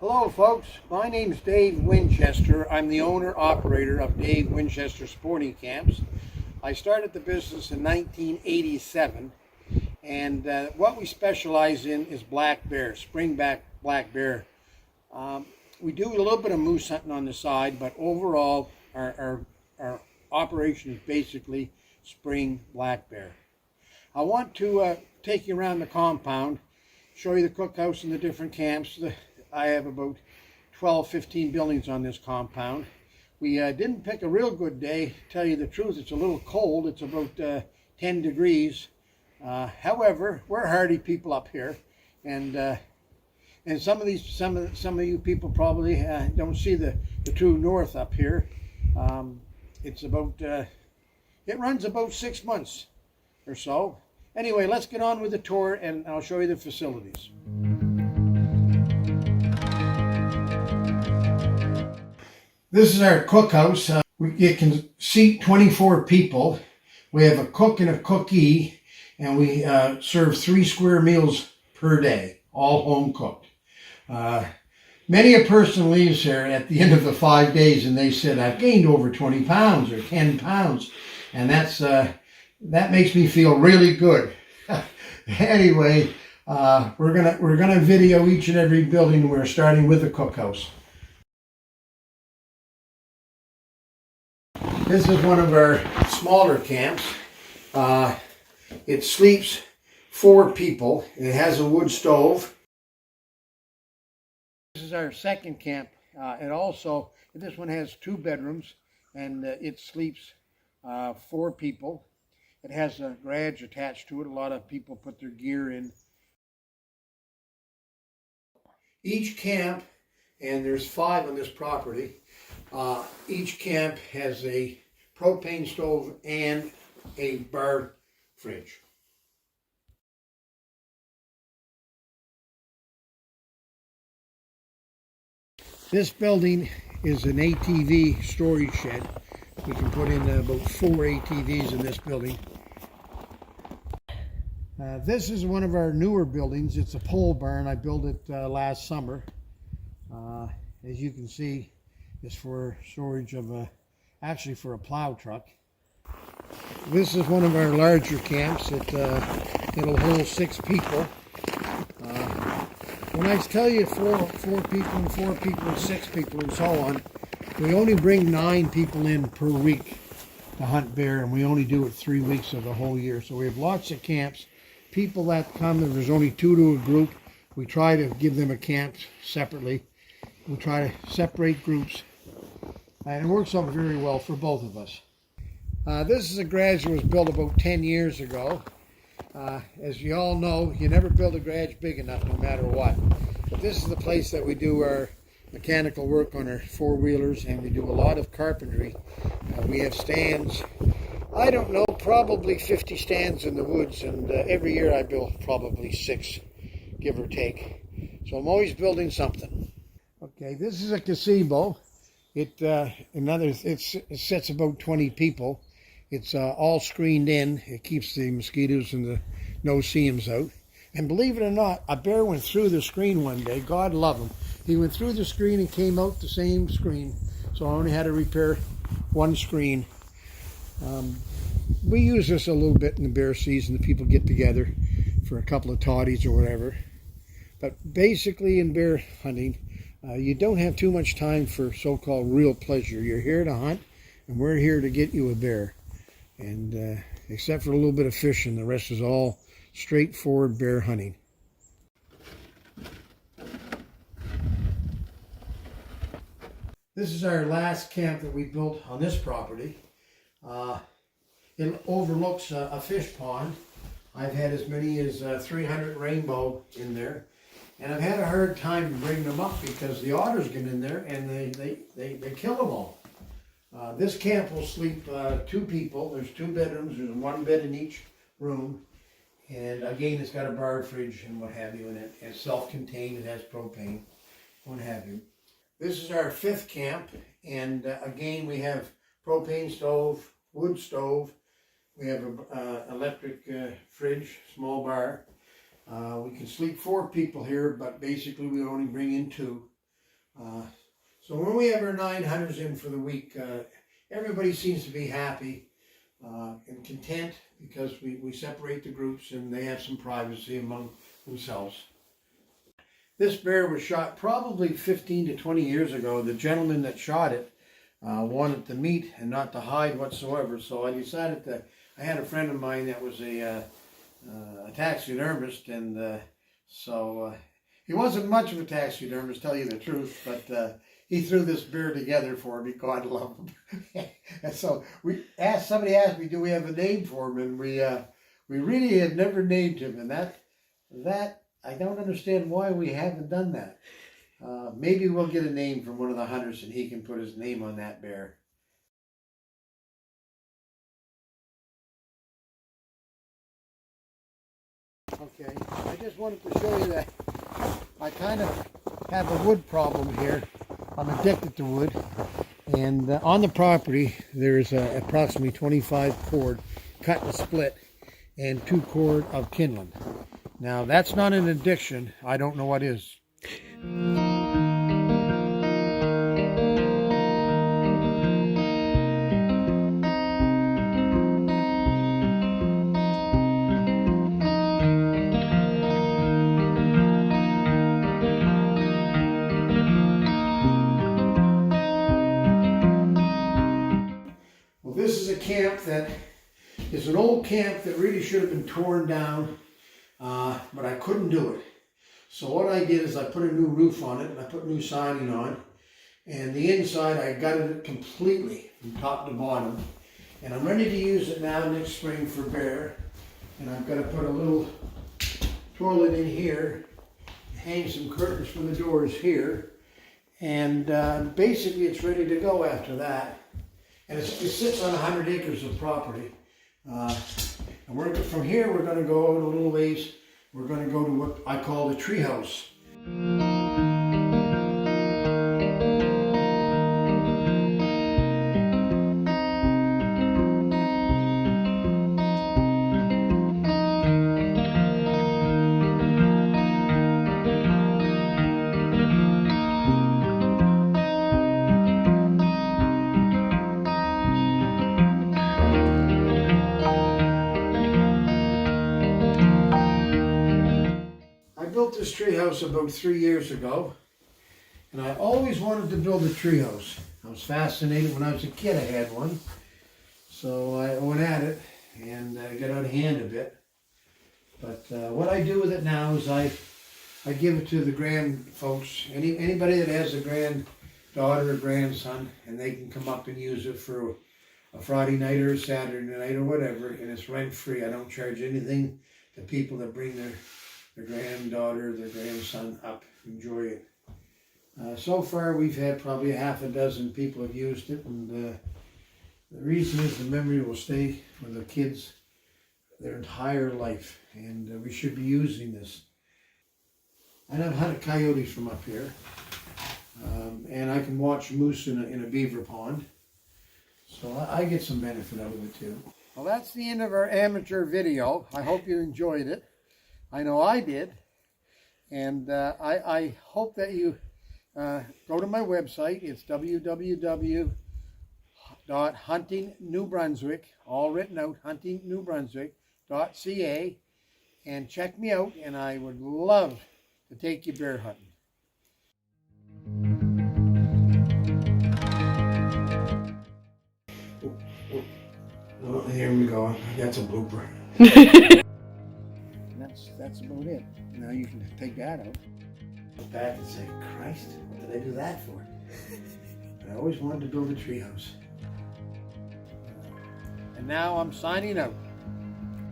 Hello folks, my name is Dave Winchester. I'm the owner-operator of Dave Winchester Sporting Camps. I started the business in 1987, and what we specialize in is black bear, springback black bear. We do a little bit of moose hunting on the side, but overall our operation is basically spring black bear. I want to take you around the compound, show you the cookhouse and the different camps. I have about 12-15 buildings on this compound. We didn't pick a real good day. To tell you the truth, it's a little cold. It's about 10 degrees. However, we're hardy people up here, and some of you people probably don't see the true north up here. It's about it runs about 6 months or so. Anyway, let's get on with the tour, and I'll show you the facilities. This is our cookhouse. It can seat 24 people. We have a cook and a cookee, and we serve 3 square meals per day, all home cooked. Many a person leaves here at the end of the 5 days and they said, I've gained over 20 pounds or 10 pounds. And that makes me feel really good. Anyway, we're gonna video each and every building. We're starting with the cookhouse. This is one of our smaller camps. It sleeps 4 people. It has a wood stove. This is our second camp. This one has 2 bedrooms, and it sleeps 4 people. It has a garage attached to it. A lot of people put their gear in. Each camp, and there's 5 on this property, each camp has a propane stove and a bar fridge. This building is an ATV storage shed. We can put in about 4 ATVs in this building. This is one of our newer buildings. It's a pole barn. I built it last summer. As you can see, it's for storage of actually for a plow truck. This is one of our larger camps. It'll hold 6 people. When I tell you 4 people and 4 people and 6 people and so on, we only bring 9 people in per week to hunt bear, and we only do it 3 weeks of the whole year. So we have lots of camps. People that come, there's only 2 to a group. We try to give them a camp separately. We try to separate groups, and it works out very well for both of us. This is a garage that was built about 10 years ago. As you all know, you never build a garage big enough no matter what. But this is the place that we do our mechanical work on our 4-wheelers, and we do a lot of carpentry. We have stands, I don't know, probably 50 stands in the woods, and every year I build probably 6, give or take. So I'm always building something. Okay, this is a gazebo. It sets about 20 people. It's all screened in. It keeps the mosquitoes and the no-see-ums out. And believe it or not, a bear went through the screen one day. God love him. He went through the screen and came out the same screen. So I only had to repair 1 screen. We use this a little bit in the bear season. The people get together for a couple of toddies or whatever. But basically in bear hunting, you don't have too much time for so-called real pleasure. You're here to hunt, and we're here to get you a bear. And except for a little bit of fishing, the rest is all straightforward bear hunting. This is our last camp that we built on this property. It overlooks a fish pond. I've had as many as 300 rainbow in there. And I've had a hard time bringing them up because the otters get in there and they kill them all. This camp will sleep 2 people. There's 2 bedrooms. There's 1 bed in each room. And again, it's got a bar fridge and what have you in it. It's self-contained. It has propane, what have you. This is our 5th camp. And again, we have propane stove, wood stove. We have an electric fridge, small bar. We can sleep 4 people here, but basically we only bring in 2. So when we have our 9 hunters in for the week, everybody seems to be happy and content because we separate the groups and they have some privacy among themselves. This bear was shot probably 15 to 20 years ago. The gentleman that shot it wanted to meat and not to hide whatsoever. So I decided that I had a friend of mine that was a taxidermist, and so he wasn't much of a taxidermist, tell you the truth, but he threw this bear together for me. God love him. And so somebody asked me, do we have a name for him? And we really had never named him, and that I don't understand why we haven't done that. Maybe we'll get a name from one of the hunters and he can put his name on that bear. Okay, I just wanted to show you that I kind of have a wood problem here. I'm addicted to wood, and on the property there's approximately 25 cord cut and split and 2 cord of kindling. Now that's not an addiction. I don't know what is. This is a camp that is an old camp that really should have been torn down, but I couldn't do it. So what I did is I put a new roof on it and I put new siding on, and the inside I gutted it completely from top to bottom, and I'm ready to use it now next spring for bear. And I've got to put a little toilet in here, hang some curtains for the doors here, and basically it's ready to go after that. And it sits on 100 acres of property. And from here, we're going to go out a little ways. We're going to go to what I call the tree house. I built this treehouse about 3 years ago, and I always wanted to build a treehouse. I was fascinated. When I was a kid, I had one, so I went at it and got out of hand a bit. But what I do with it now is I give it to the grand folks, anybody that has a granddaughter or grandson, and they can come up and use it for a Friday night or a Saturday night or whatever, and it's rent free. I don't charge anything to people that bring their granddaughter, their grandson up, enjoy it. So far we've had probably half a dozen people have used it, and the reason is the memory will stay with the kids their entire life, and we should be using this. And I've hunted coyotes from up here, and I can watch moose in a beaver pond, so I get some benefit out of it too. Well, that's the end of our amateur video. I hope you enjoyed it. I know I did, and I hope that you go to my website. It's www.huntingnewbrunswick, all written out, huntingnewbrunswick.ca, and check me out, and I would love to take you bear hunting. Well, here we go. That's a blooper. That's about it. Now you can take that out. Look back and say, Christ, what did I do that for? I always wanted to build a treehouse. And now I'm signing out.